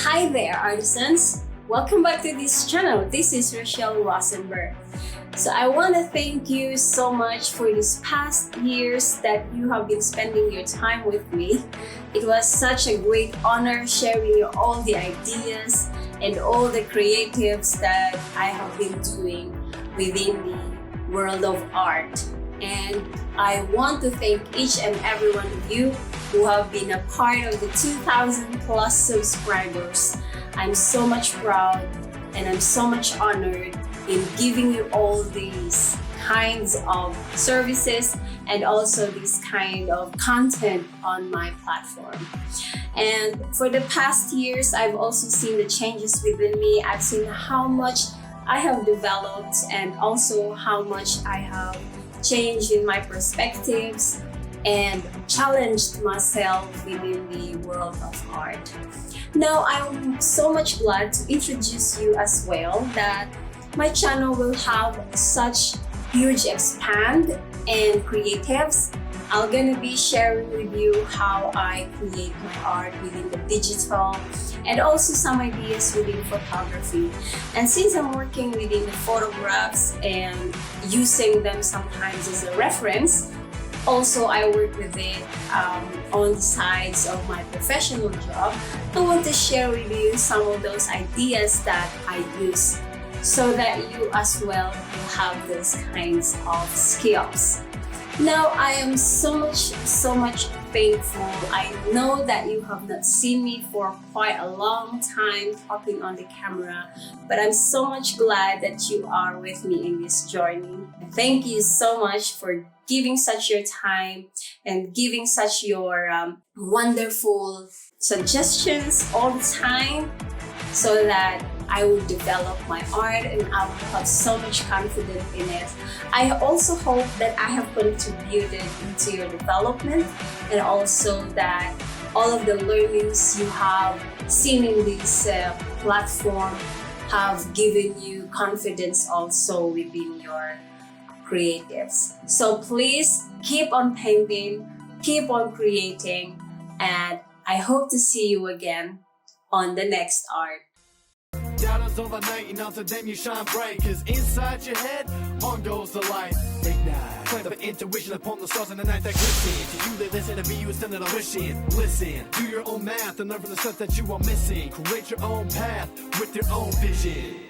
Hi there, artisans! Welcome back to this channel. This is Rochelle Rosenberg. So I want to thank you so much for these past years that you have been spending your time with me. It was such a great honor sharing you all the ideas and all the creatives that I have been doing within the world of art. And I want to thank each and every one of you who have been a part of the 2,000 plus subscribers. I'm so much proud and I'm so much honored in giving you all these kinds of services and also this kind of content on my platform. And for the past years, I've also seen the changes within me. I've seen how much I have developed and also how much I have changed in my perspectives and challenged myself within the world of art. Now, I'm so much glad to introduce you as well that my channel will have such huge expand and creatives. I'm gonna be sharing with you how I create my art within the digital and also some ideas within photography. And since I'm working within the photographs and using them sometimes as a reference, also I work with it on the sides of my professional job. I want to share with you some of those ideas that I use so that you as well will have those kinds of skills. Now, I am so much thankful. I know that you have not seen me for quite a long time talking on the camera, but I'm so much glad that you are with me in this journey. Thank you so much for giving such your time and giving such your wonderful suggestions all the time so that I will develop my art and I will have so much confidence in it. I also hope that I have contributed into your development and also that all of the learnings you have seen in this platform have given you confidence also within your creatives. So please keep on painting, keep on creating, and I hope to see you again on the next art. Shadows overnight and until then you shine bright, cause inside your head on goes the light. Ignite, plant the intuition upon the stars in the night that glisten. To you they listen, to be you send it a wishing. Listen, do your own math and learn from the stuff that you are missing. Create your own path with your own vision.